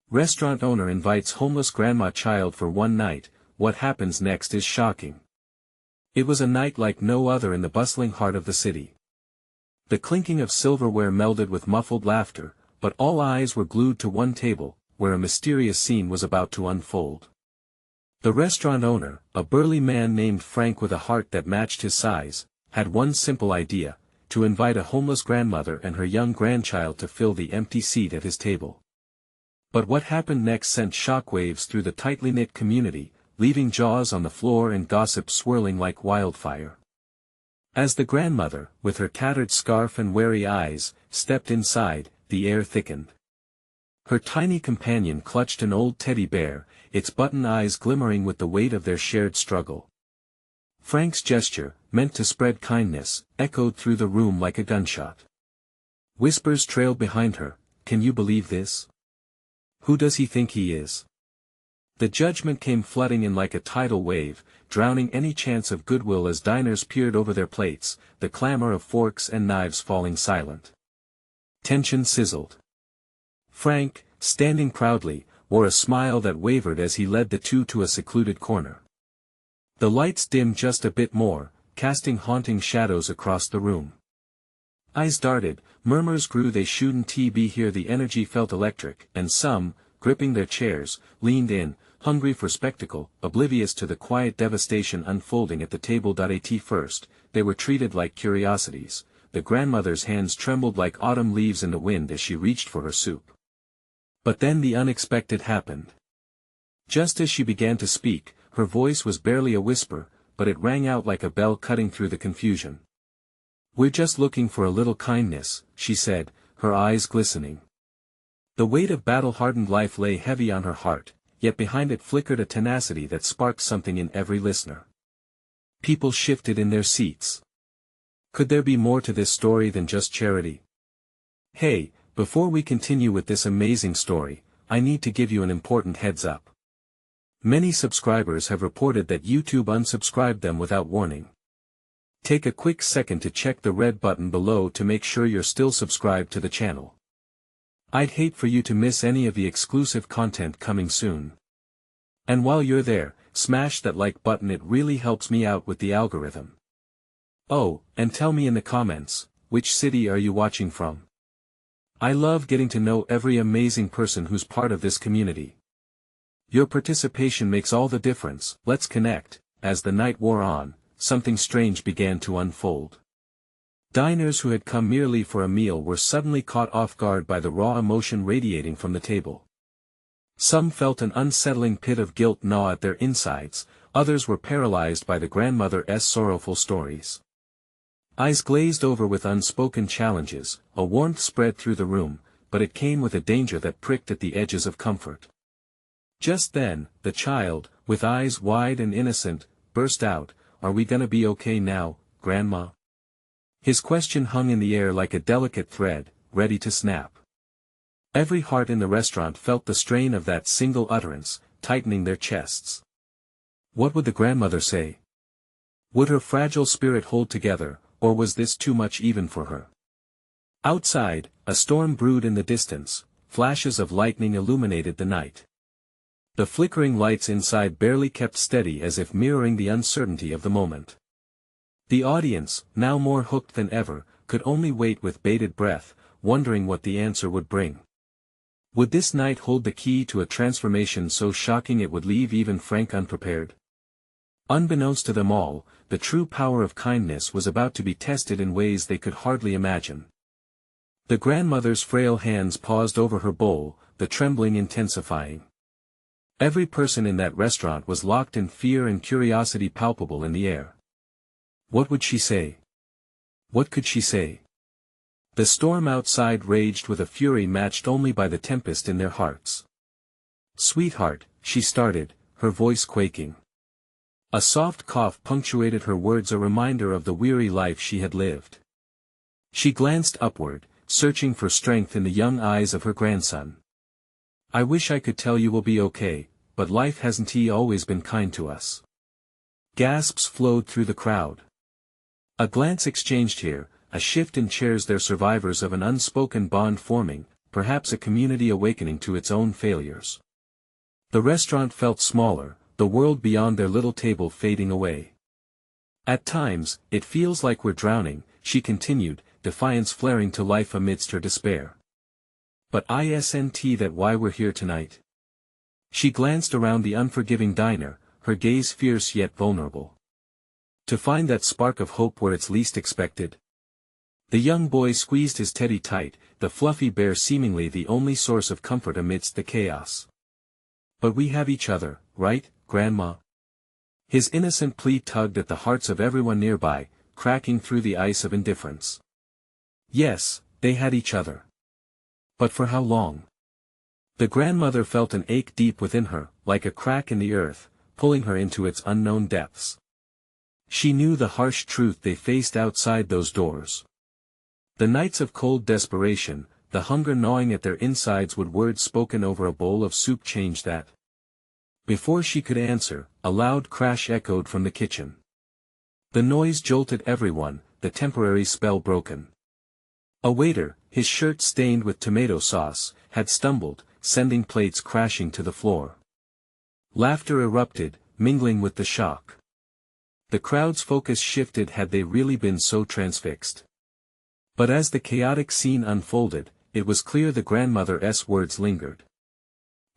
Restaurant owner invites homeless grandma child for one night. What happens next is shocking. It was a night like no other in the bustling heart of the city. The clinking of silverware melded with muffled laughter, but all eyes were glued to one table, where a mysterious scene was about to unfold. The restaurant owner, a burly man named Frank with a heart that matched his size, had one simple idea: to invite a homeless grandmother and her young grandchild to fill the empty seat at his table. But what happened next sent shockwaves through the tightly knit community, leaving jaws on the floor and gossip swirling like wildfire. As the grandmother, with her tattered scarf and wary eyes, stepped inside, the air thickened. Her tiny companion clutched an old teddy bear, its button eyes glimmering with the weight of their shared struggle. Frank's gesture, meant to spread kindness, echoed through the room like a gunshot. Whispers trailed behind her. "Can you believe this? Who does he think he is?" The judgment came flooding in like a tidal wave, drowning any chance of goodwill as diners peered over their plates, the clamor of forks and knives falling silent. Tension sizzled. Frank, standing proudly, wore a smile that wavered as he led the two to a secluded corner. The lights dimmed just a bit more, casting haunting shadows across the room. Eyes darted, murmurs grew, they shouldn't be here. The energy felt electric, and some, gripping their chairs, leaned in, hungry for spectacle, oblivious to the quiet devastation unfolding at the table. At first, they were treated like curiosities. The grandmother's hands trembled like autumn leaves in the wind as she reached for her soup. But then the unexpected happened. Just as she began to speak, her voice was barely a whisper, but it rang out like a bell cutting through the confusion. "We're just looking for a little kindness," she said, her eyes glistening. The weight of battle-hardened life lay heavy on her heart, yet behind it flickered a tenacity that sparked something in every listener. People shifted in their seats. Could there be more to this story than just charity? Hey, before we continue with this amazing story, I need to give you an important heads up. Many subscribers have reported that YouTube unsubscribed them without warning. Take a quick second to check the red button below to make sure you're still subscribed to the channel. I'd hate for you to miss any of the exclusive content coming soon. And while you're there, smash that like button, it really helps me out with the algorithm. Oh, and tell me in the comments, which city are you watching from? I love getting to know every amazing person who's part of this community. Your participation makes all the difference. Let's connect. As the night wore on, something strange began to unfold. Diners who had come merely for a meal were suddenly caught off guard by the raw emotion radiating from the table. Some felt an unsettling pit of guilt gnaw at their insides, others were paralyzed by the grandmother's sorrowful stories. Eyes glazed over with unspoken challenges, a warmth spread through the room, but it came with a danger that pricked at the edges of comfort. Just then, the child, with eyes wide and innocent, burst out, "Are we gonna be okay now, Grandma?" His question hung in the air like a delicate thread, ready to snap. Every heart in the restaurant felt the strain of that single utterance, tightening their chests. What would the grandmother say? Would her fragile spirit hold together, or was this too much even for her? Outside, a storm brewed in the distance, flashes of lightning illuminated the night. The flickering lights inside barely kept steady, as if mirroring the uncertainty of the moment. The audience, now more hooked than ever, could only wait with bated breath, wondering what the answer would bring. Would this night hold the key to a transformation so shocking it would leave even Frank unprepared? Unbeknownst to them all, the true power of kindness was about to be tested in ways they could hardly imagine. The grandmother's frail hands paused over her bowl, the trembling intensifying. Every person in that restaurant was locked in fear and curiosity palpable in the air. What would she say? What could she say? The storm outside raged with a fury matched only by the tempest in their hearts. "Sweetheart," she started, her voice quaking. A soft cough punctuated her words, a reminder of the weary life she had lived. She glanced upward, searching for strength in the young eyes of her grandson. "I wish I could tell you we'll be okay, but life hasn't always been kind to us." Gasps flowed through the crowd. A glance exchanged here, a shift in chairs, their survivors of an unspoken bond forming, perhaps a community awakening to its own failures. The restaurant felt smaller, the world beyond their little table fading away. At times, it feels like we're drowning, she continued, defiance flaring to life amidst her despair. But isn't that why we're here tonight? She glanced around the unforgiving diner, her gaze fierce yet vulnerable. To find that spark of hope where it's least expected. The young boy squeezed his teddy tight, the fluffy bear seemingly the only source of comfort amidst the chaos. But we have each other, right, Grandma? His innocent plea tugged at the hearts of everyone nearby, cracking through the ice of indifference. Yes, they had each other. But for how long? The grandmother felt an ache deep within her, like a crack in the earth, pulling her into its unknown depths. She knew the harsh truth they faced outside those doors. The nights of cold desperation, the hunger gnawing at their insides, would words spoken over a bowl of soup change that? Before she could answer, a loud crash echoed from the kitchen. The noise jolted everyone, the temporary spell broken. A waiter, his shirt stained with tomato sauce, had stumbled, sending plates crashing to the floor. Laughter erupted, mingling with the shock. The crowd's focus shifted. Had they really been so transfixed? But as the chaotic scene unfolded, it was clear the grandmother's words lingered.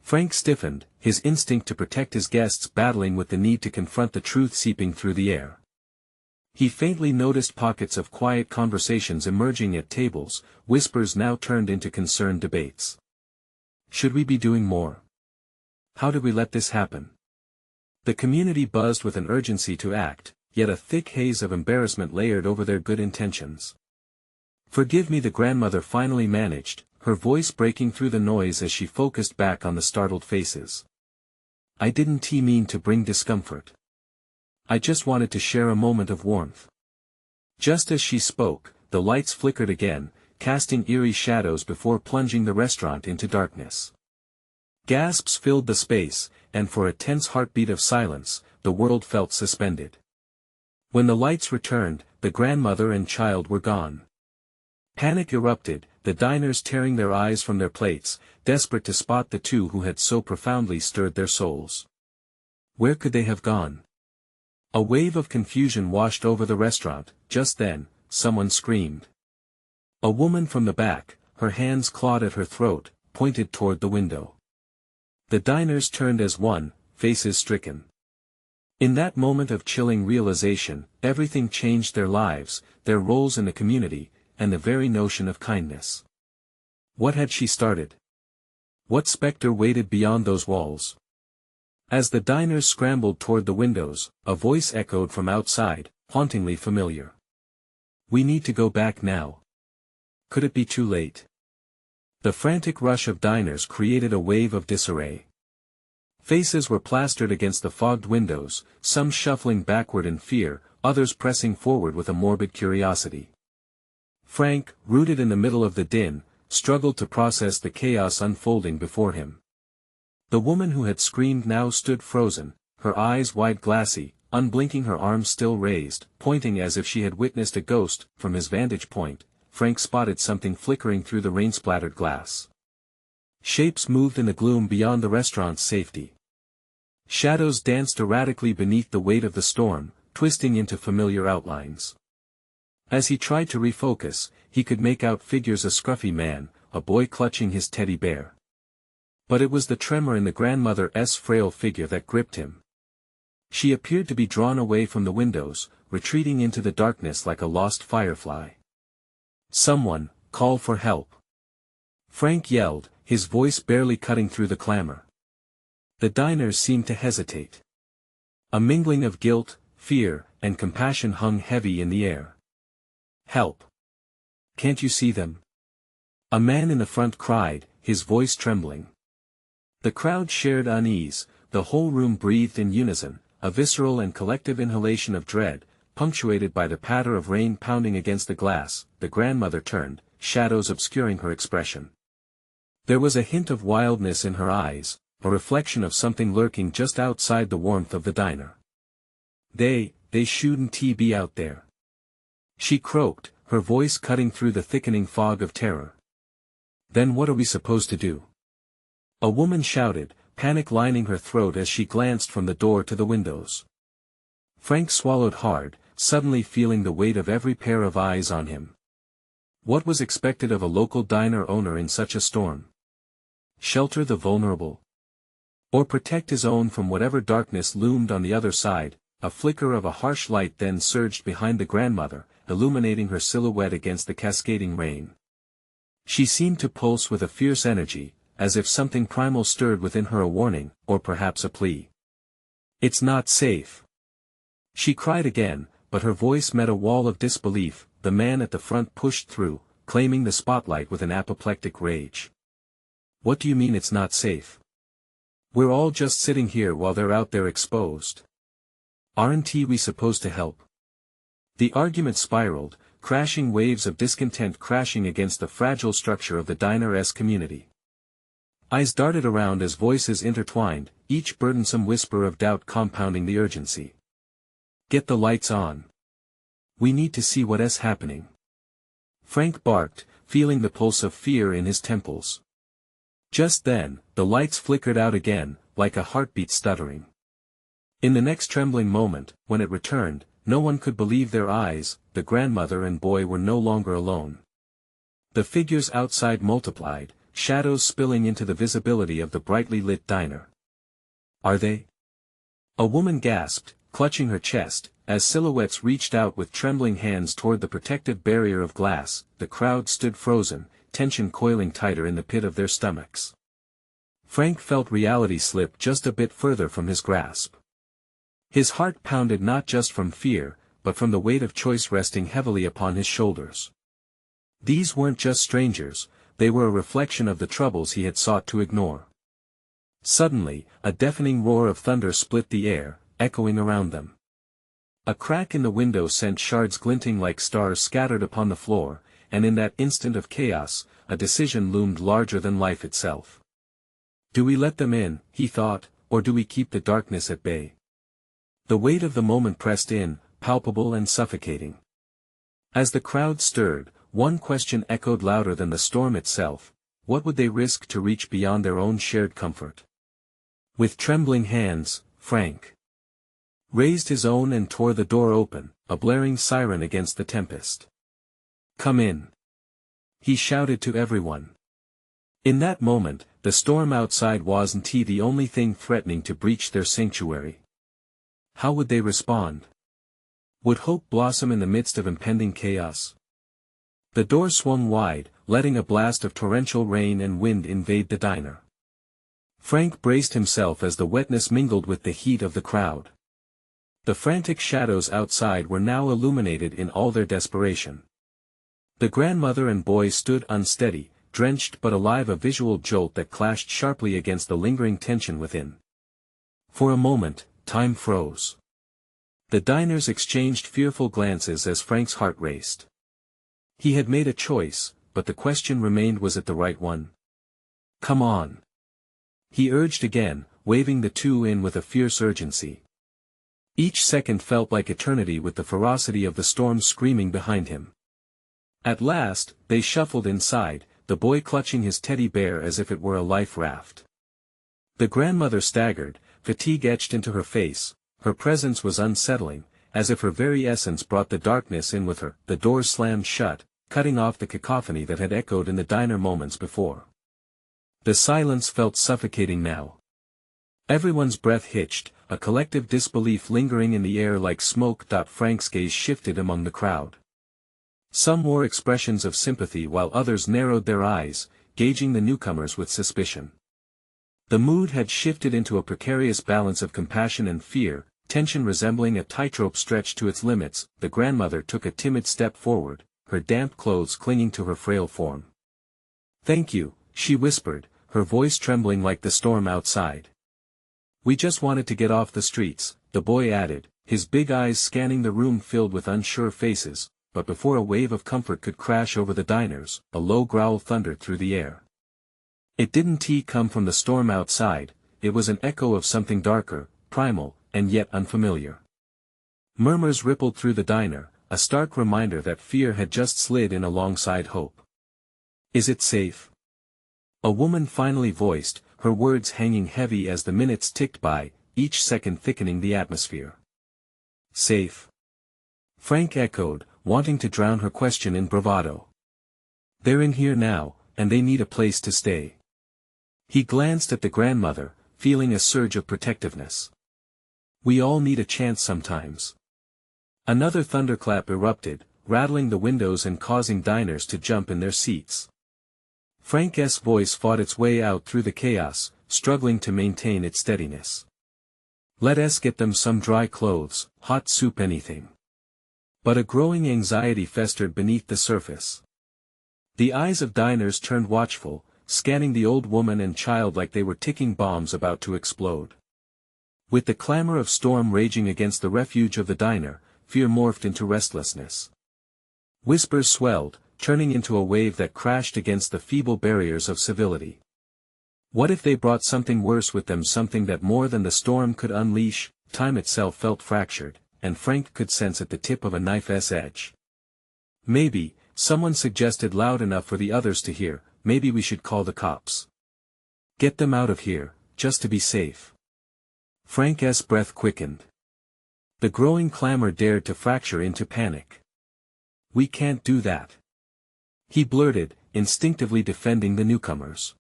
Frank stiffened, his instinct to protect his guests battling with the need to confront the truth seeping through the air. He faintly noticed pockets of quiet conversations emerging at tables, whispers now turned into concerned debates. Should we be doing more? How did we let this happen? The community buzzed with an urgency to act, yet a thick haze of embarrassment layered over their good intentions. Forgive me, the grandmother finally managed, her voice breaking through the noise as she focused back on the startled faces. I didn't mean to bring discomfort. I just wanted to share a moment of warmth. Just as she spoke, the lights flickered again, casting eerie shadows before plunging the restaurant into darkness. Gasps filled the space, and for a tense heartbeat of silence, the world felt suspended. When the lights returned, the grandmother and child were gone. Panic erupted, the diners tearing their eyes from their plates, desperate to spot the two who had so profoundly stirred their souls. Where could they have gone? A wave of confusion washed over the restaurant. Just then, someone screamed. A woman from the back, her hands clawed at her throat, pointed toward the window. The diners turned as one, faces stricken. In that moment of chilling realization, everything changed: their lives, their roles in the community, and the very notion of kindness. What had she started? What specter waited beyond those walls? As the diners scrambled toward the windows, a voice echoed from outside, hauntingly familiar. We need to go back now. Could it be too late? The frantic rush of diners created a wave of disarray. Faces were plastered against the fogged windows, some shuffling backward in fear, others pressing forward with a morbid curiosity. Frank, rooted in the middle of the din, struggled to process the chaos unfolding before him. The woman who had screamed now stood frozen, her eyes wide glassy, unblinking, her arms still raised, pointing as if she had witnessed a ghost. From his vantage point, Frank spotted something flickering through the rain-splattered glass. Shapes moved in the gloom beyond the restaurant's safety. Shadows danced erratically beneath the weight of the storm, twisting into familiar outlines. As he tried to refocus, he could make out figures: a scruffy man, a boy clutching his teddy bear. But it was the tremor in the grandmother's frail figure that gripped him. She appeared to be drawn away from the windows, retreating into the darkness like a lost firefly. Someone, call for help! Frank yelled, his voice barely cutting through the clamor. The diners seemed to hesitate. A mingling of guilt, fear, and compassion hung heavy in the air. Help! Can't you see them? A man in the front cried, his voice trembling. The crowd shared unease, the whole room breathed in unison, a visceral and collective inhalation of dread, punctuated by the patter of rain pounding against the glass. The grandmother turned, shadows obscuring her expression. There was a hint of wildness in her eyes, a reflection of something lurking just outside the warmth of the diner. They shouldn't be out there. She croaked, her voice cutting through the thickening fog of terror. Then what are we supposed to do? A woman shouted, panic lining her throat as she glanced from the door to the windows. Frank swallowed hard, suddenly feeling the weight of every pair of eyes on him. What was expected of a local diner owner in such a storm? Shelter the vulnerable? Or protect his own from whatever darkness loomed on the other side? A flicker of a harsh light then surged behind the grandmother, illuminating her silhouette against the cascading rain. She seemed to pulse with a fierce energy, as if something primal stirred within her, a warning, or perhaps a plea. "It's not safe!" She cried again, but her voice met a wall of disbelief. The man at the front pushed through, claiming the spotlight with an apoplectic rage. "What do you mean it's not safe? We're all just sitting here while they're out there exposed. Aren't we supposed to help?" The argument spiraled, crashing waves of discontent crashing against the fragile structure of the diner-esque community. Eyes darted around as voices intertwined, each burdensome whisper of doubt compounding the urgency. "Get the lights on. We need to see what's happening." Frank barked, feeling the pulse of fear in his temples. Just then, the lights flickered out again, like a heartbeat stuttering. In the next trembling moment, when it returned, no one could believe their eyes. The grandmother and boy were no longer alone. The figures outside multiplied, shadows spilling into the visibility of the brightly lit diner. "Are they?" a woman gasped, clutching her chest, as silhouettes reached out with trembling hands toward the protective barrier of glass. The crowd stood frozen, tension coiling tighter in the pit of their stomachs. Frank felt reality slip just a bit further from his grasp. His heart pounded not just from fear, but from the weight of choice resting heavily upon his shoulders. These weren't just strangers, they were a reflection of the troubles he had sought to ignore. Suddenly, a deafening roar of thunder split the air, echoing around them. A crack in the window sent shards glinting like stars scattered upon the floor, and in that instant of chaos, a decision loomed larger than life itself. "Do we let them in," he thought, "or do we keep the darkness at bay?" The weight of the moment pressed in, palpable and suffocating. As the crowd stirred, one question echoed louder than the storm itself: what would they risk to reach beyond their own shared comfort? With trembling hands, Frank raised his own and tore the door open, a blaring siren against the tempest. "Come in!" he shouted to everyone. In that moment, the storm outside wasn't the only thing threatening to breach their sanctuary. How would they respond? Would hope blossom in the midst of impending chaos? The door swung wide, letting a blast of torrential rain and wind invade the diner. Frank braced himself as the wetness mingled with the heat of the crowd. The frantic shadows outside were now illuminated in all their desperation. The grandmother and boy stood unsteady, drenched but alive, a visual jolt that clashed sharply against the lingering tension within. For a moment, time froze. The diners exchanged fearful glances as Frank's heart raced. He had made a choice, but the question remained, was it the right one? "Come on!" he urged again, waving the two in with a fierce urgency. Each second felt like eternity with the ferocity of the storm screaming behind him. At last, they shuffled inside, the boy clutching his teddy bear as if it were a life raft. The grandmother staggered, fatigue etched into her face. Her presence was unsettling, as if her very essence brought the darkness in with her. The door slammed shut, cutting off the cacophony that had echoed in the diner moments before. The silence felt suffocating now. Everyone's breath hitched, a collective disbelief lingering in the air like smoke. Frank's gaze shifted among the crowd. Some wore expressions of sympathy while others narrowed their eyes, gauging the newcomers with suspicion. The mood had shifted into a precarious balance of compassion and fear, tension resembling a tightrope stretched to its limits. The grandmother took a timid step forward, her damp clothes clinging to her frail form. "Thank you," she whispered, her voice trembling like the storm outside. "We just wanted to get off the streets," the boy added, his big eyes scanning the room filled with unsure faces. But before a wave of comfort could crash over the diners, a low growl thundered through the air. It didn't come from the storm outside, it was an echo of something darker, primal, and yet unfamiliar. Murmurs rippled through the diner, a stark reminder that fear had just slid in alongside hope. "Is it safe?" A woman finally voiced, her words hanging heavy as the minutes ticked by, each second thickening the atmosphere. Safe? Frank echoed, wanting to drown her question in bravado. They're in here now, and they need a place to stay. He glanced at the grandmother, feeling a surge of protectiveness. We all need a chance sometimes. Another thunderclap erupted, rattling the windows and causing diners to jump in their seats. Frank's voice fought its way out through the chaos, struggling to maintain its steadiness. Let us get them some dry clothes, hot soup, anything. But a growing anxiety festered beneath the surface. The eyes of diners turned watchful, scanning the old woman and child like they were ticking bombs about to explode. With the clamor of storm raging against the refuge of the diner, fear morphed into restlessness. Whispers swelled, turning into a wave that crashed against the feeble barriers of civility. What if they brought something worse with them, something that more than the storm could unleash? Time itself felt fractured, and Frank could sense at the tip of a knife's edge. Maybe, someone suggested loud enough for the others to hear, maybe we should call the cops. Get them out of here, just to be safe. Frank's breath quickened. The growing clamor dared to fracture into panic. We can't do that. He blurted, instinctively defending the newcomers.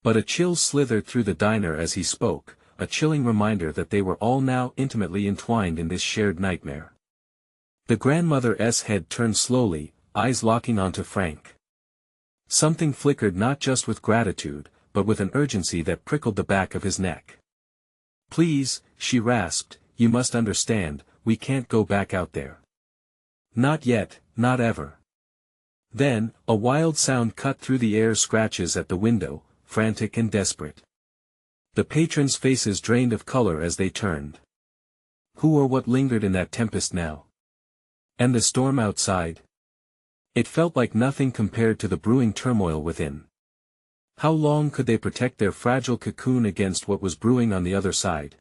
But a chill slithered through the diner as he spoke, a chilling reminder that they were all now intimately entwined in this shared nightmare. The grandmother's head turned slowly, eyes locking onto Frank. Something flickered, not just with gratitude, but with an urgency that prickled the back of his neck. Please, she rasped, you must understand, we can't go back out there. Not yet, not ever. Then, a wild sound cut through the air, scratches at the window, frantic and desperate. The patrons' faces drained of color as they turned. Who or what lingered in that tempest now? And the storm outside? It felt like nothing compared to the brewing turmoil within. How long could they protect their fragile cocoon against what was brewing on the other side?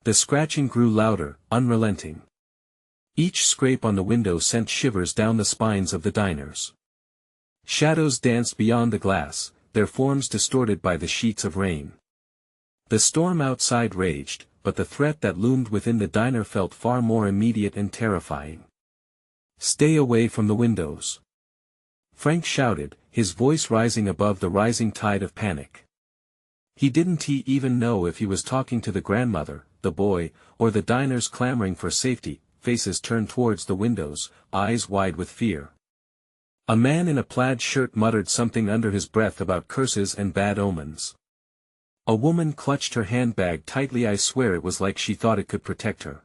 The scratching grew louder, unrelenting. Each scrape on the window sent shivers down the spines of the diners. Shadows danced beyond the glass, their forms distorted by the sheets of rain. The storm outside raged, but the threat that loomed within the diner felt far more immediate and terrifying. Stay away from the windows. Frank shouted, his voice rising above the rising tide of panic. He didn't even know if he was talking to the grandmother, the boy, or the diners clamoring for safety. Faces turned towards the windows, eyes wide with fear. A man in a plaid shirt muttered something under his breath about curses and bad omens. A woman clutched her handbag tightly. I swear it was like she thought it could protect her.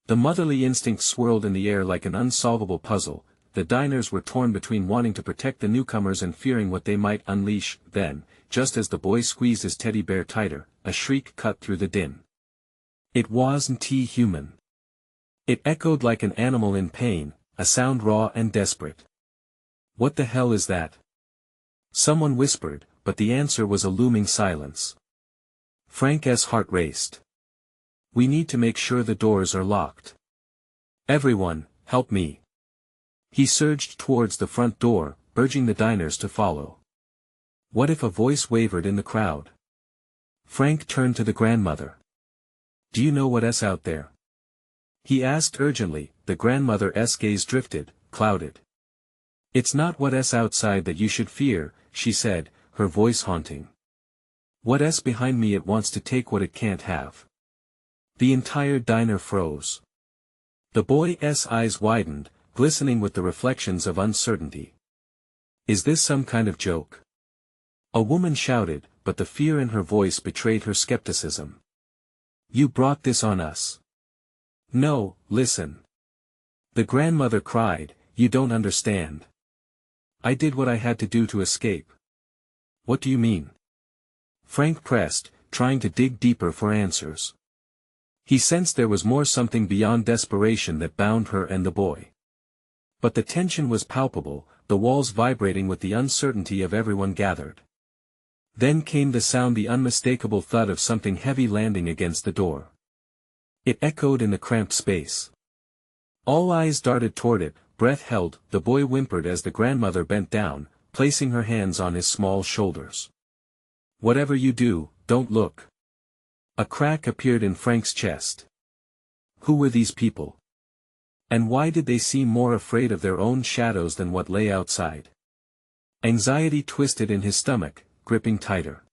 The motherly instinct swirled in the air like an unsolvable puzzle. The diners were torn between wanting to protect the newcomers and fearing what they might unleash. Then, just as the boy squeezed his teddy bear tighter, a shriek cut through the din. It wasn't human. It echoed like an animal in pain, a sound raw and desperate. What the hell is that? Someone whispered, but the answer was a looming silence. Frank's heart raced. We need to make sure the doors are locked. Everyone, help me. He surged towards the front door, urging the diners to follow. What if a voice wavered in the crowd? Frank turned to the grandmother. Do you know what's out there? He asked urgently. The grandmother's gaze drifted, clouded. It's not what's outside that you should fear, she said, her voice haunting. What's behind me? It wants to take what it can't have. The entire diner froze. The boy's eyes widened, glistening with the reflections of uncertainty. Is this some kind of joke? A woman shouted, but the fear in her voice betrayed her skepticism. You brought this on us. No, listen. The grandmother cried, you don't understand. I did what I had to do to escape. What do you mean? Frank pressed, trying to dig deeper for answers. He sensed there was more, something beyond desperation that bound her and the boy. But the tension was palpable, the walls vibrating with the uncertainty of everyone gathered. Then came the sound, the unmistakable thud of something heavy landing against the door. It echoed in the cramped space. All eyes darted toward it, breath held. The boy whimpered as the grandmother bent down, placing her hands on his small shoulders. "Whatever you do, don't look." A crack appeared in Frank's chest. Who were these people? And why did they seem more afraid of their own shadows than what lay outside? Anxiety twisted in his stomach, gripping tighter.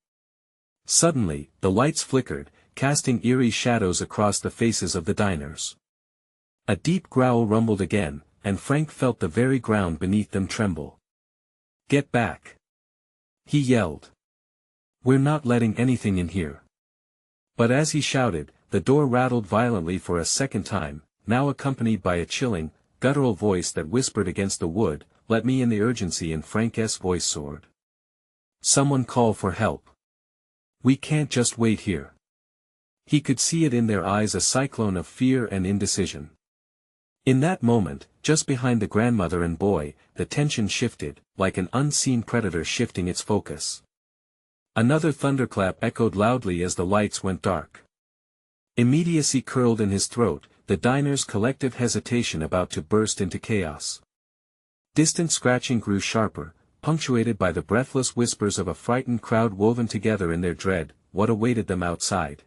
Suddenly, the lights flickered, casting eerie shadows across the faces of the diners. A deep growl rumbled again, and Frank felt the very ground beneath them tremble. "Get back!" he yelled. "We're not letting anything in here." But as he shouted, the door rattled violently for a second time, now accompanied by a chilling, guttural voice that whispered against the wood, "Let me in." The urgency in Frank's voice soared. "Someone call for help. We can't just wait here." He could see it in their eyes, a cyclone of fear and indecision. In that moment, just behind the grandmother and boy, the tension shifted, like an unseen predator shifting its focus. Another thunderclap echoed loudly as the lights went dark. Immediacy curled in his throat, the diner's collective hesitation about to burst into chaos. Distant scratching grew sharper, punctuated by the breathless whispers of a frightened crowd woven together in their dread, what awaited them outside.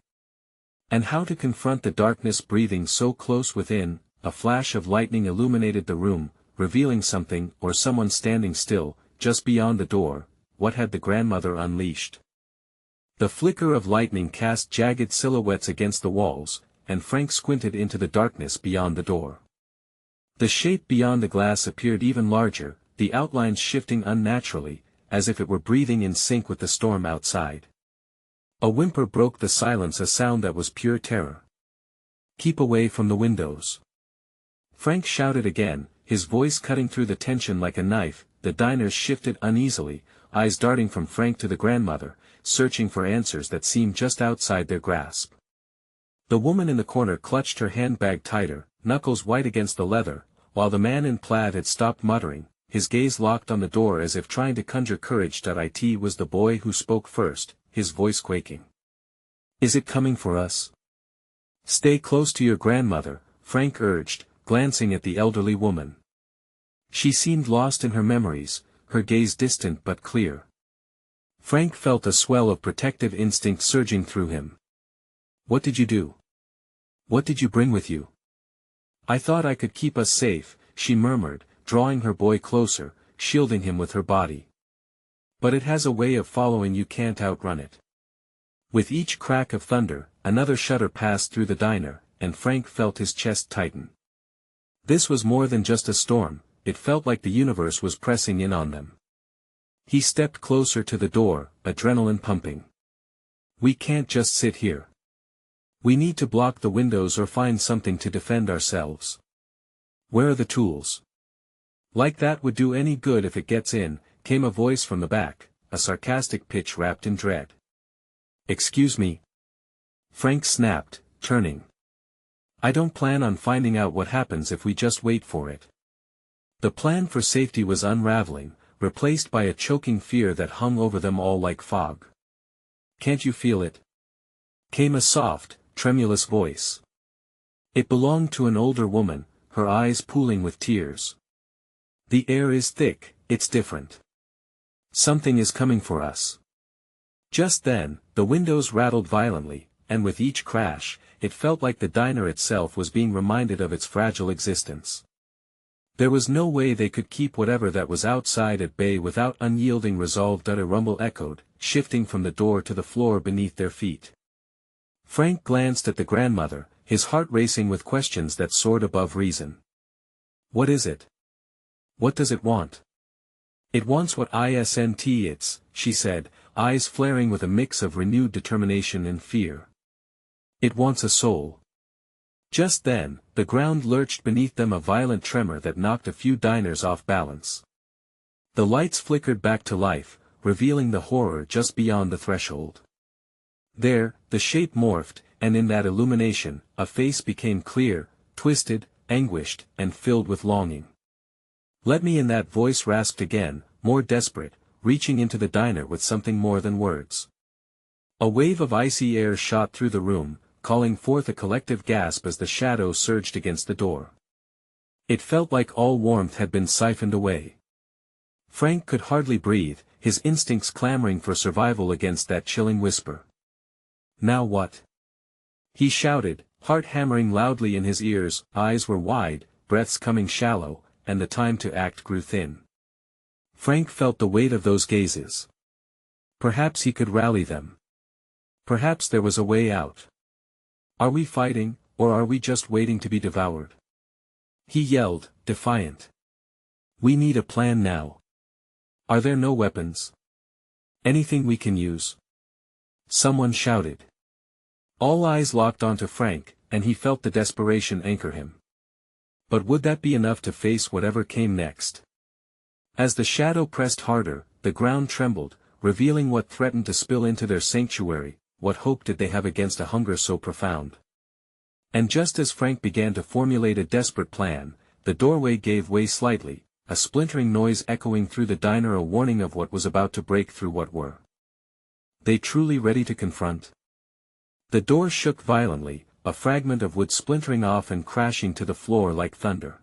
And how to confront the darkness breathing so close within. A flash of lightning illuminated the room, revealing something or someone standing still, just beyond the door. What had the grandmother unleashed? The flicker of lightning cast jagged silhouettes against the walls, and Frank squinted into the darkness beyond the door. The shape beyond the glass appeared even larger, the outlines shifting unnaturally, as if it were breathing in sync with the storm outside. A whimper broke the silence, a sound that was pure terror. "Keep away from the windows!" Frank shouted again, his voice cutting through the tension like a knife. The diners shifted uneasily, eyes darting from Frank to the grandmother, searching for answers that seemed just outside their grasp. The woman in the corner clutched her handbag tighter, knuckles white against the leather, while the man in plaid had stopped muttering, his gaze locked on the door as if trying to conjure courage. It was the boy who spoke first, his voice quaking. "Is it coming for us?" "Stay close to your grandmother," Frank urged, glancing at the elderly woman. She seemed lost in her memories, her gaze distant but clear. Frank felt a swell of protective instinct surging through him. "What did you do? What did you bring with you?" "I thought I could keep us safe," she murmured, drawing her boy closer, shielding him with her body. "But it has a way of following you, can't outrun it." With each crack of thunder, another shudder passed through the diner, and Frank felt his chest tighten. This was more than just a storm, it felt like the universe was pressing in on them. He stepped closer to the door, adrenaline pumping. "We can't just sit here. We need to block the windows or find something to defend ourselves." "Where are the tools?" "Like that would do any good if it gets in," came a voice from the back, a sarcastic pitch wrapped in dread. "Excuse me?" Frank snapped, turning. "I don't plan on finding out what happens if we just wait for it." The plan for safety was unraveling, replaced by a choking fear that hung over them all like fog. "Can't you feel it?" came a soft, tremulous voice. It belonged to an older woman, her eyes pooling with tears. "The air is thick, it's different. Something is coming for us." Just then, the windows rattled violently, and with each crash, it felt like the diner itself was being reminded of its fragile existence. There was no way they could keep whatever that was outside at bay without unyielding resolve. A rumble echoed, shifting from the door to the floor beneath their feet. Frank glanced at the grandmother, his heart racing with questions that soared above reason. "What is it? What does it want?" "It wants what it's," she said, eyes flaring with a mix of renewed determination and fear. "It wants a soul." Just then, the ground lurched beneath them, a violent tremor that knocked a few diners off balance. The lights flickered back to life, revealing the horror just beyond the threshold. There, the shape morphed, and in that illumination, a face became clear, twisted, anguished, and filled with longing. "Let me in!" that voice rasped again, more desperate, reaching into the diner with something more than words. A wave of icy air shot through the room, calling forth a collective gasp as the shadow surged against the door. It felt like all warmth had been siphoned away. Frank could hardly breathe, his instincts clamoring for survival against that chilling whisper. Now what? He shouted, heart hammering loudly in his ears, eyes were wide, breaths coming shallow, and the time to act grew thin. Frank felt the weight of those gazes. Perhaps he could rally them. Perhaps there was a way out. Are we fighting, or are we just waiting to be devoured? He yelled, defiant. We need a plan now. Are there no weapons? Anything we can use? Someone shouted. All eyes locked onto Frank, and he felt the desperation anchor him. But would that be enough to face whatever came next? As the shadow pressed harder, the ground trembled, revealing what threatened to spill into their sanctuary. What hope did they have against a hunger so profound? And just as Frank began to formulate a desperate plan, the doorway gave way slightly, a splintering noise echoing through the diner, a warning of what was about to break through. What were they truly ready to confront? The door shook violently, a fragment of wood splintering off and crashing to the floor like thunder.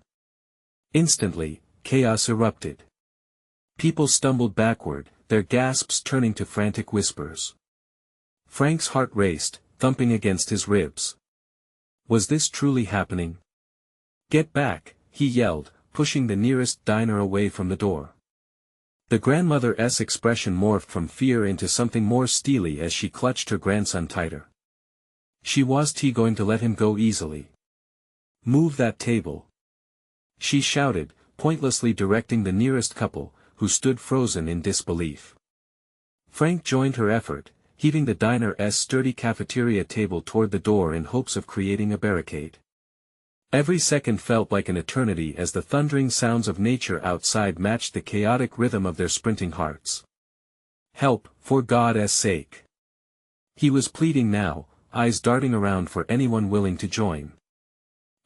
Instantly, chaos erupted. People stumbled backward, their gasps turning to frantic whispers. Frank's heart raced, thumping against his ribs. Was this truly happening? Get back, he yelled, pushing the nearest diner away from the door. The grandmother's expression morphed from fear into something more steely as she clutched her grandson tighter. Was he going to let him go easily? Move that table. She shouted, pointlessly directing the nearest couple, who stood frozen in disbelief. Frank joined her effort, heaving the diner's sturdy cafeteria table toward the door in hopes of creating a barricade. Every second felt like an eternity as the thundering sounds of nature outside matched the chaotic rhythm of their sprinting hearts. Help, for God's sake! He was pleading now, eyes darting around for anyone willing to join.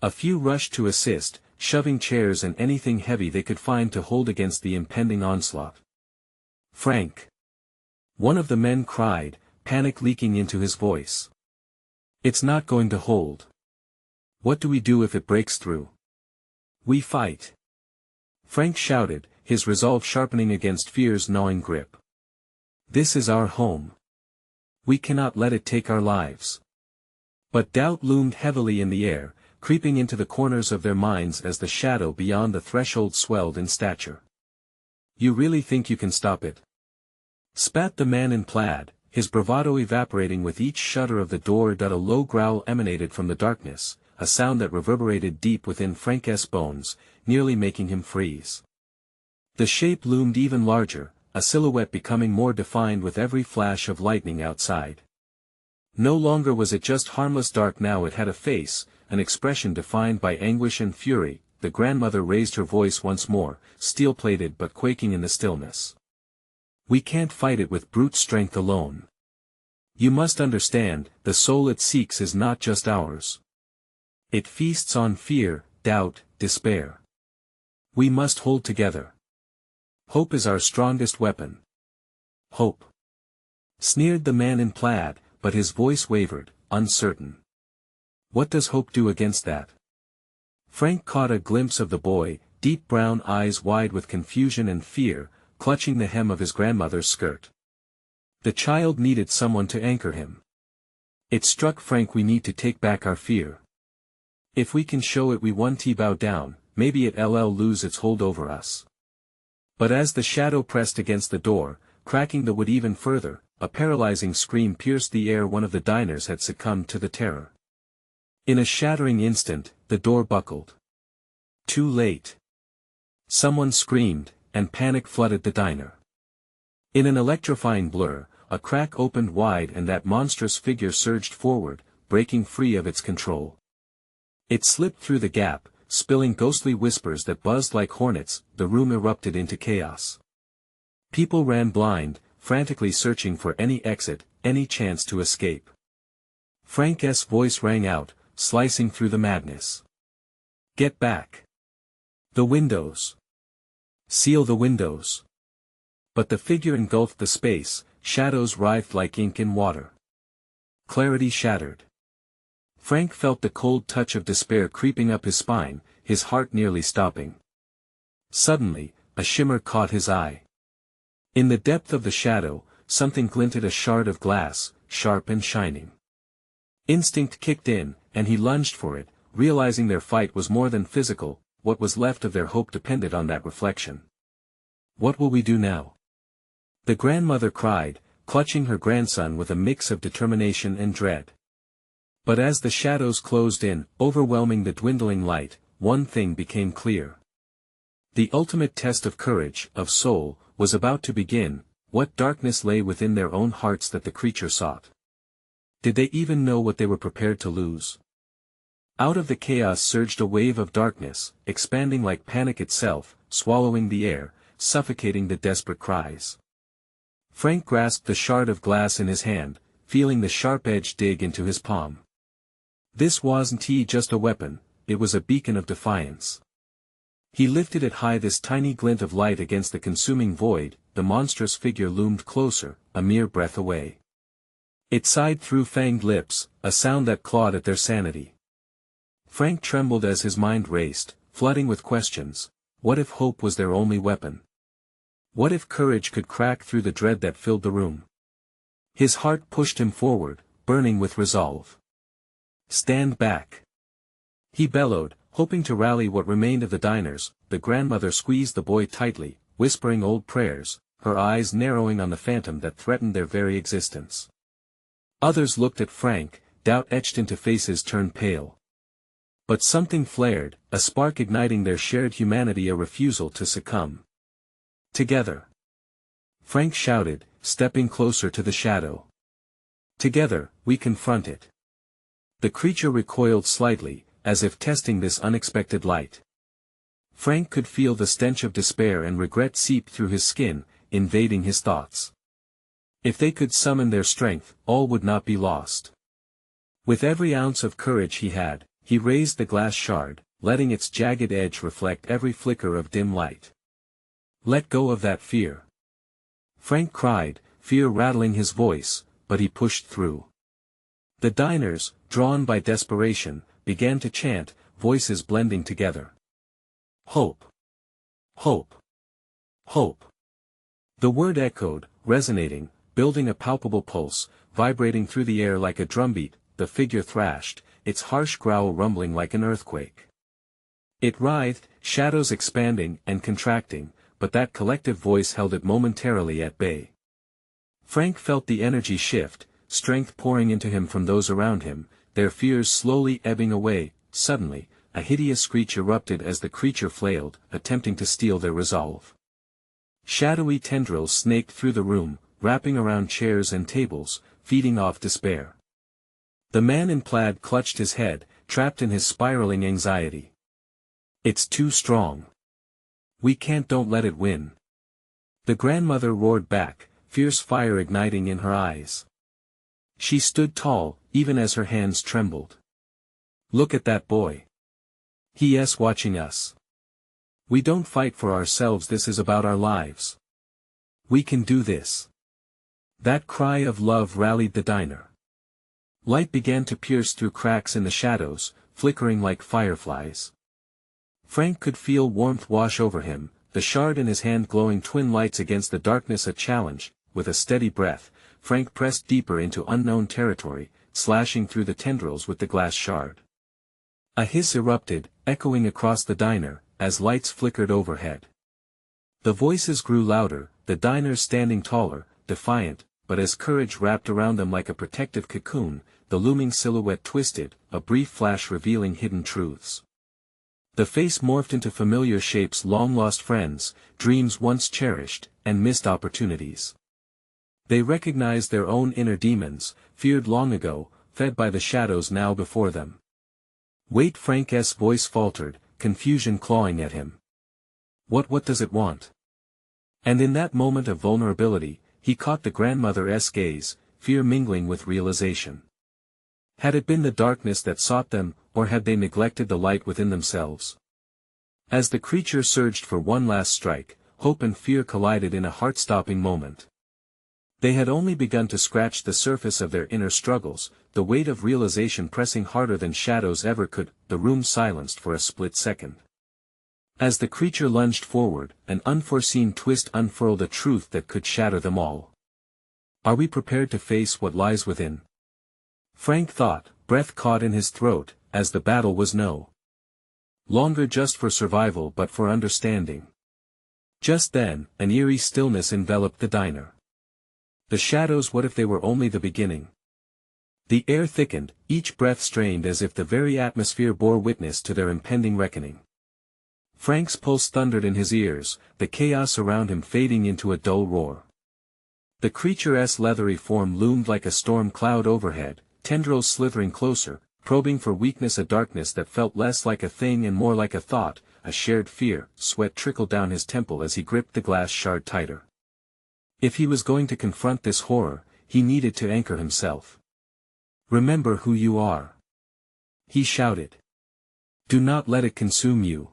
A few rushed to assist, shoving chairs and anything heavy they could find to hold against the impending onslaught. Frank! One of the men cried, panic leaking into his voice. It's not going to hold. What do we do if it breaks through? We fight. Frank shouted, his resolve sharpening against fear's gnawing grip. This is our home. We cannot let it take our lives. But doubt loomed heavily in the air, creeping into the corners of their minds as the shadow beyond the threshold swelled in stature. You really think you can stop it? Spat the man in plaid, his bravado evaporating with each shudder of the door. A low growl emanated from the darkness, a sound that reverberated deep within Frank's bones, nearly making him freeze. The shape loomed even larger, a silhouette becoming more defined with every flash of lightning outside. No longer was it just harmless dark, now it had a face, an expression defined by anguish and fury. The grandmother raised her voice once more, steel-plated but quaking in the stillness. We can't fight it with brute strength alone. You must understand, the soul it seeks is not just ours. It feasts on fear, doubt, despair. We must hold together. Hope is our strongest weapon. Hope. Sneered the man in plaid, but his voice wavered, uncertain. What does hope do against that? Frank caught a glimpse of the boy, deep brown eyes wide with confusion and fear, clutching the hem of his grandmother's skirt. The child needed someone to anchor him. It struck Frank, we need to take back our fear. If we can show it we won't bow down, maybe it'll lose its hold over us. But as the shadow pressed against the door, cracking the wood even further, a paralyzing scream pierced the air. One of the diners had succumbed to the terror. In a shattering instant, the door buckled. Too late. Someone screamed, and panic flooded the diner. In an electrifying blur, a crack opened wide and that monstrous figure surged forward, breaking free of its control. It slipped through the gap, spilling ghostly whispers that buzzed like hornets. The room erupted into chaos. People ran blind, frantically searching for any exit, any chance to escape. Frank's voice rang out, slicing through the madness. Get back. The windows. Seal the windows. But the figure engulfed the space, shadows writhed like ink in water. Clarity shattered. Frank felt the cold touch of despair creeping up his spine, his heart nearly stopping. Suddenly, a shimmer caught his eye. In the depth of the shadow, something glinted, a shard of glass, sharp and shining. Instinct kicked in, and he lunged for it, realizing their fight was more than physical. What was left of their hope depended on that reflection. "What will we do now?" the grandmother cried, clutching her grandson with a mix of determination and dread. But as the shadows closed in, overwhelming the dwindling light, one thing became clear. The ultimate test of courage, of soul, was about to begin. What darkness lay within their own hearts that the creature sought? Did they even know what they were prepared to lose? Out of the chaos surged a wave of darkness, expanding like panic itself, swallowing the air, suffocating the desperate cries. Frank grasped the shard of glass in his hand, feeling the sharp edge dig into his palm. This wasn't just a weapon, it was a beacon of defiance. He lifted it high, this tiny glint of light against the consuming void. The monstrous figure loomed closer, a mere breath away. It sighed through fanged lips, a sound that clawed at their sanity. Frank trembled as his mind raced, flooding with questions. What if hope was their only weapon? What if courage could crack through the dread that filled the room? His heart pushed him forward, burning with resolve. "Stand back!" he bellowed, hoping to rally what remained of the diners. The grandmother squeezed the boy tightly, whispering old prayers, her eyes narrowing on the phantom that threatened their very existence. Others looked at Frank, doubt etched into faces turned pale. But something flared, a spark igniting their shared humanity, a refusal to succumb. "Together!" Frank shouted, stepping closer to the shadow. "Together, we confront it." The creature recoiled slightly, as if testing this unexpected light. Frank could feel the stench of despair and regret seep through his skin, invading his thoughts. If they could summon their strength, all would not be lost. With every ounce of courage he had, he raised the glass shard, letting its jagged edge reflect every flicker of dim light. "Let go of that fear!" Frank cried, fear rattling his voice, but he pushed through. The diners, drawn by desperation, began to chant, voices blending together. "Hope! Hope! Hope!" The word echoed, resonating, building a palpable pulse, vibrating through the air like a drumbeat. The figure thrashed, its harsh growl rumbling like an earthquake. It writhed, shadows expanding and contracting, but that collective voice held it momentarily at bay. Frank felt the energy shift, strength pouring into him from those around him, their fears slowly ebbing away. Suddenly, a hideous screech erupted as the creature flailed, attempting to steal their resolve. Shadowy tendrils snaked through the room, wrapping around chairs and tables, feeding off despair. The man in plaid clutched his head, trapped in his spiraling anxiety. "It's too strong. We can't, don't let it win." The grandmother roared back, fierce fire igniting in her eyes. She stood tall, even as her hands trembled. "Look at that boy. He's watching us. We don't fight for ourselves, this is about our lives. We can do this." That cry of love rallied the diner. Light began to pierce through cracks in the shadows, flickering like fireflies. Frank could feel warmth wash over him, the shard in his hand glowing twin lights against the darkness, a challenge. With a steady breath, Frank pressed deeper into unknown territory, slashing through the tendrils with the glass shard. A hiss erupted, echoing across the diner, as lights flickered overhead. The voices grew louder, the diners standing taller, defiant, but as courage wrapped around them like a protective cocoon, the looming silhouette twisted, a brief flash revealing hidden truths. The face morphed into familiar shapes, long-lost friends, dreams once cherished, and missed opportunities. They recognized their own inner demons, feared long ago, fed by the shadows now before them. "Wait," Frank's voice faltered, confusion clawing at him. What does it want?" And in that moment of vulnerability, he caught the grandmother's gaze, fear mingling with realization. Had it been the darkness that sought them, or had they neglected the light within themselves? As the creature surged for one last strike, hope and fear collided in a heart-stopping moment. They had only begun to scratch the surface of their inner struggles, the weight of realization pressing harder than shadows ever could. The room silenced for a split second. As the creature lunged forward, an unforeseen twist unfurled a truth that could shatter them all. Are we prepared to face what lies within? Frank thought, breath caught in his throat, as the battle was no longer just for survival but for understanding. Just then, an eerie stillness enveloped the diner. The shadows, what if they were only the beginning? The air thickened, each breath strained as if the very atmosphere bore witness to their impending reckoning. Frank's pulse thundered in his ears, the chaos around him fading into a dull roar. The creature's leathery form loomed like a storm cloud overhead, tendrils slithering closer, probing for weakness, a darkness that felt less like a thing and more like a thought, a shared fear. Sweat trickled down his temple as he gripped the glass shard tighter. If he was going to confront this horror, he needed to anchor himself. Remember who you are, he shouted. Do not let it consume you.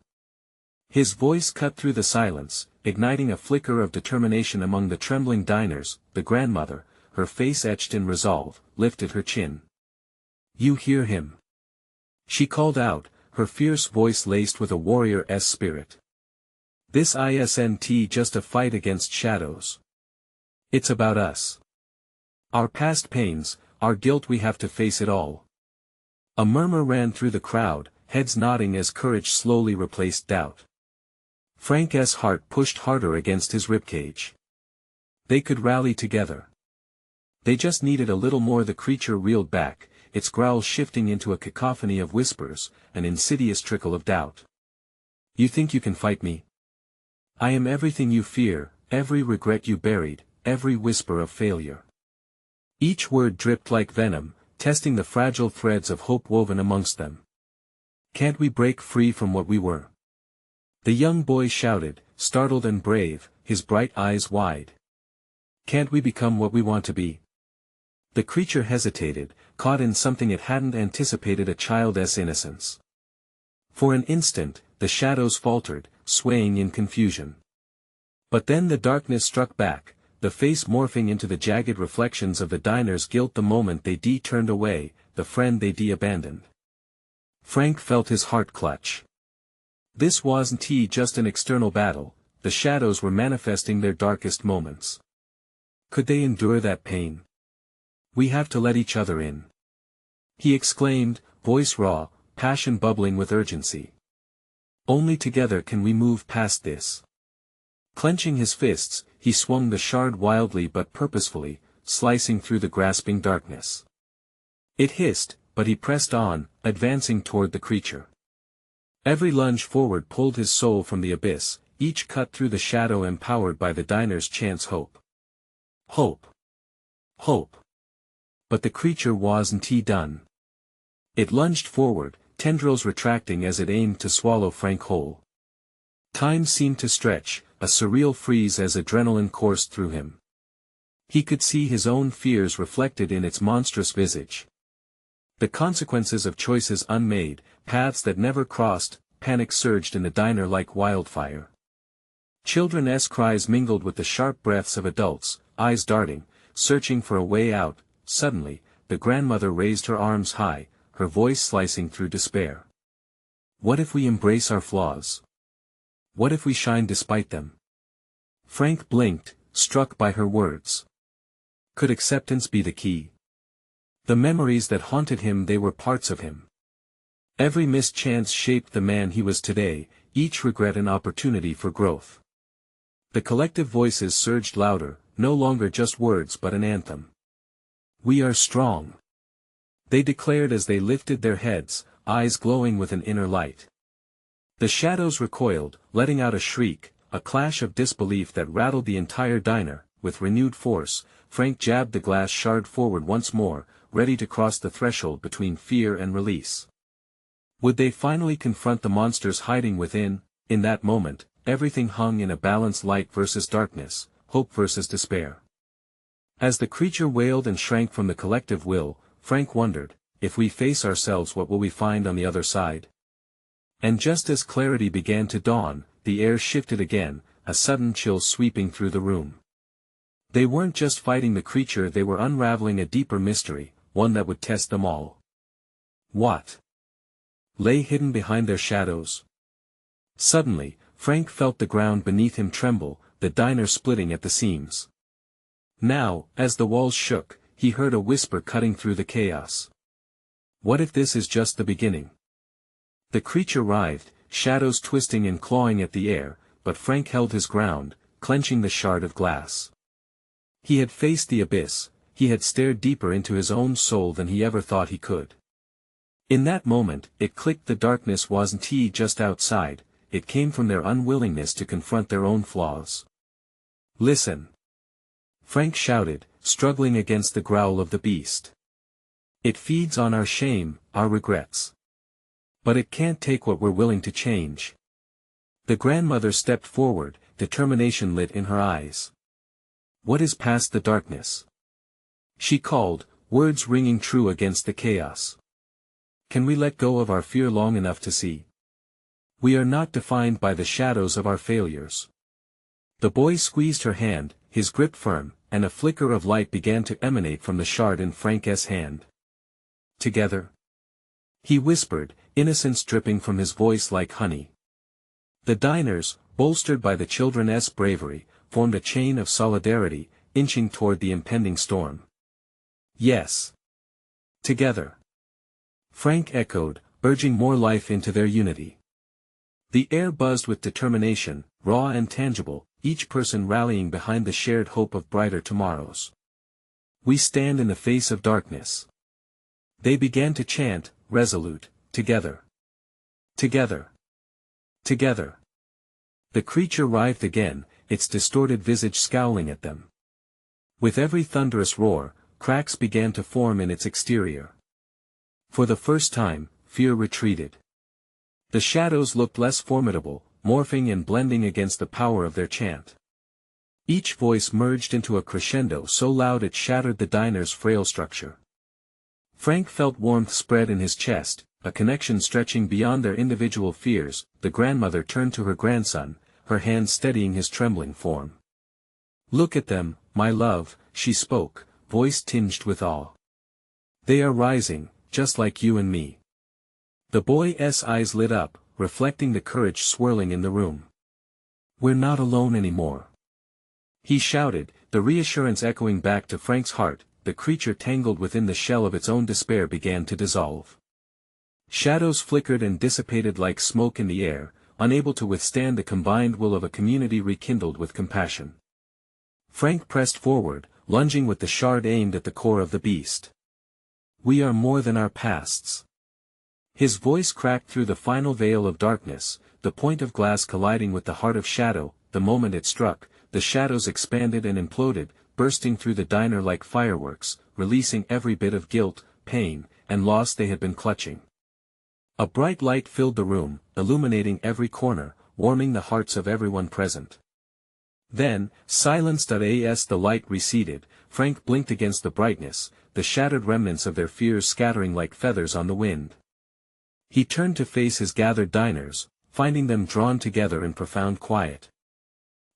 His voice cut through the silence, igniting a flicker of determination among the trembling diners. The grandmother, her face etched in resolve, lifted her chin. You hear him? She called out, her fierce voice laced with a warrior's spirit. This isn't just a fight against shadows. It's about us. Our past pains, our guilt, we have to face it all. A murmur ran through the crowd, heads nodding as courage slowly replaced doubt. Frank's heart pushed harder against his ribcage. They could rally together. They just needed a little more. The creature reeled back, its growls shifting into a cacophony of whispers, an insidious trickle of doubt. You think you can fight me? I am everything you fear, every regret you buried, every whisper of failure. Each word dripped like venom, testing the fragile threads of hope woven amongst them. Can't we break free from what we were? The young boy shouted, startled and brave, his bright eyes wide. Can't we become what we want to be? The creature hesitated, caught in something it hadn't anticipated, a child's innocence. For an instant, the shadows faltered, swaying in confusion. But then the darkness struck back, the face morphing into the jagged reflections of the diner's guilt. The moment they turned away, the friend they abandoned. Frank felt his heart clutch. This wasn't just an external battle, the shadows were manifesting their darkest moments. Could they endure that pain? We have to let each other in, he exclaimed, voice raw, passion bubbling with urgency. Only together can we move past this. Clenching his fists, he swung the shard wildly but purposefully, slicing through the grasping darkness. It hissed, but he pressed on, advancing toward the creature. Every lunge forward pulled his soul from the abyss, each cut through the shadow empowered by the diner's chance hope. Hope. Hope. But the creature wasn't done. It lunged forward, tendrils retracting as it aimed to swallow Frank whole. Time seemed to stretch, a surreal freeze as adrenaline coursed through him. He could see his own fears reflected in its monstrous visage. The consequences of choices unmade, paths that never crossed. Panic surged in the diner like wildfire. Children's cries mingled with the sharp breaths of adults, eyes darting, searching for a way out. Suddenly, the grandmother raised her arms high, her voice slicing through despair. What if we embrace our flaws? What if we shine despite them? Frank blinked, struck by her words. Could acceptance be the key? The memories that haunted him, they were parts of him. Every missed chance shaped the man he was today, each regret an opportunity for growth. The collective voices surged louder, no longer just words but an anthem. We are strong, they declared as they lifted their heads, eyes glowing with an inner light. The shadows recoiled, letting out a shriek, a clash of disbelief that rattled the entire diner. With renewed force, Frank jabbed the glass shard forward once more, ready to cross the threshold between fear and release. Would they finally confront the monsters hiding within? In that moment, everything hung in a balance: light versus darkness, hope versus despair. As the creature wailed and shrank from the collective will, Frank wondered, if we face ourselves, what will we find on the other side? And just as clarity began to dawn, the air shifted again, a sudden chill sweeping through the room. They weren't just fighting the creature, they were unraveling a deeper mystery, one that would test them all. What lay hidden behind their shadows? Suddenly, Frank felt the ground beneath him tremble, the diner splitting at the seams. Now, as the walls shook, he heard a whisper cutting through the chaos. What if this is just the beginning? The creature writhed, shadows twisting and clawing at the air, but Frank held his ground, clenching the shard of glass. He had faced the abyss, he had stared deeper into his own soul than he ever thought he could. In that moment, it clicked: the darkness wasn't just outside, it came from their unwillingness to confront their own flaws. Listen! Frank shouted, struggling against the growl of the beast. It feeds on our shame, our regrets. But it can't take what we're willing to change. The grandmother stepped forward, determination lit in her eyes. What is past the darkness? She called, words ringing true against the chaos. Can we let go of our fear long enough to see? We are not defined by the shadows of our failures. The boy squeezed her hand, his grip firm, and a flicker of light began to emanate from the shard in Frank's hand. Together? He whispered, innocence dripping from his voice like honey. The diners, bolstered by the children's bravery, formed a chain of solidarity, inching toward the impending storm. Yes. Together. Frank echoed, urging more life into their unity. The air buzzed with determination, raw and tangible, each person rallying behind the shared hope of brighter tomorrows. We stand in the face of darkness. They began to chant, resolute, together. Together. Together. The creature writhed again, its distorted visage scowling at them. With every thunderous roar, cracks began to form in its exterior. For the first time, fear retreated. The shadows looked less formidable, morphing and blending against the power of their chant. Each voice merged into a crescendo so loud it shattered the diner's frail structure. Frank felt warmth spread in his chest, a connection stretching beyond their individual fears. The grandmother turned to her grandson, her hand steadying his trembling form. Look at them, my love, she spoke, voice tinged with awe. They are rising, just like you and me. The boy's eyes lit up, reflecting the courage swirling in the room. We're not alone anymore. He shouted, the reassurance echoing back to Frank's heart. The creature tangled within the shell of its own despair began to dissolve. Shadows flickered and dissipated like smoke in the air, unable to withstand the combined will of a community rekindled with compassion. Frank pressed forward, lunging with the shard aimed at the core of the beast. We are more than our pasts. His voice cracked through the final veil of darkness, the point of glass colliding with the heart of shadow. The moment it struck, the shadows expanded and imploded, bursting through the diner like fireworks, releasing every bit of guilt, pain, and loss they had been clutching. A bright light filled the room, illuminating every corner, warming the hearts of everyone present. Then, silenced as the light receded, Frank blinked against the brightness, the shattered remnants of their fears scattering like feathers on the wind. He turned to face his gathered diners, finding them drawn together in profound quiet.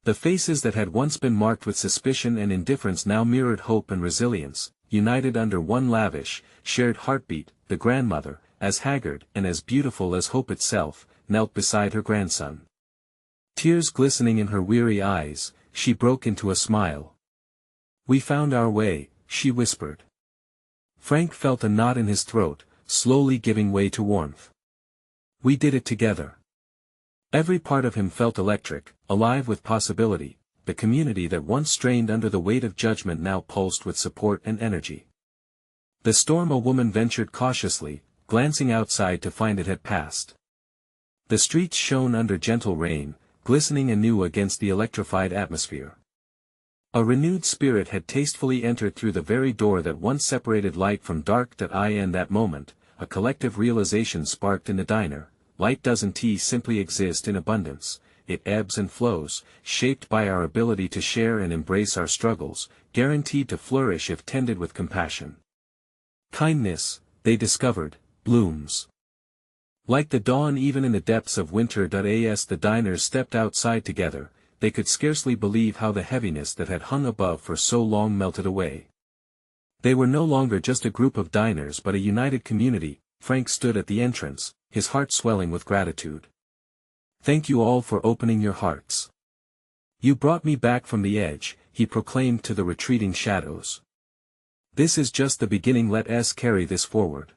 The faces that had once been marked with suspicion and indifference now mirrored hope and resilience, united under one lavish, shared heartbeat. The grandmother, as haggard and as beautiful as hope itself, knelt beside her grandson. Tears glistening in her weary eyes, she broke into a smile. We found our way, she whispered. Frank felt a knot in his throat, slowly giving way to warmth. We did it together. Every part of him felt electric, alive with possibility. The community that once strained under the weight of judgment now pulsed with support and energy. The storm, a woman ventured cautiously, glancing outside to find it had passed. The streets shone under gentle rain, glistening anew against the electrified atmosphere. A renewed spirit had tastefully entered through the very door that once separated light from dark. In that moment, a collective realization sparked in the diner. Light doesn't simply exist in abundance, it ebbs and flows, shaped by our ability to share and embrace our struggles, guaranteed to flourish if tended with compassion. Kindness, they discovered, blooms like the dawn even in the depths of winter. As the diners stepped outside together, they could scarcely believe how the heaviness that had hung above for so long melted away. They were no longer just a group of diners but a united community. Frank stood at the entrance, his heart swelling with gratitude. Thank you all for opening your hearts. You brought me back from the edge, he proclaimed to the retreating shadows. This is just the beginning, let us carry this forward.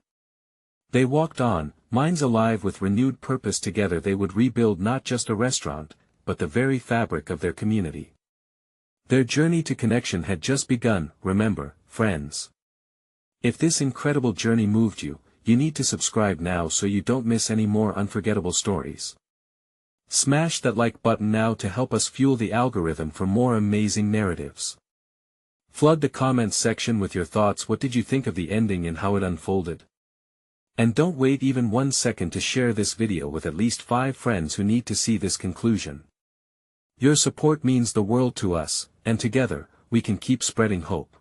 They walked on, minds alive with renewed purpose. Together they would rebuild not just a restaurant, but the very fabric of their community. Their journey to connection had just begun, remember, friends. If this incredible journey moved you, you need to subscribe now so you don't miss any more unforgettable stories. Smash that like button now to help us fuel the algorithm for more amazing narratives. Flood the comments section with your thoughts. What did you think of the ending and how it unfolded? And don't wait even 1 second to share this video with at least 5 friends who need to see this conclusion. Your support means the world to us, and together, we can keep spreading hope.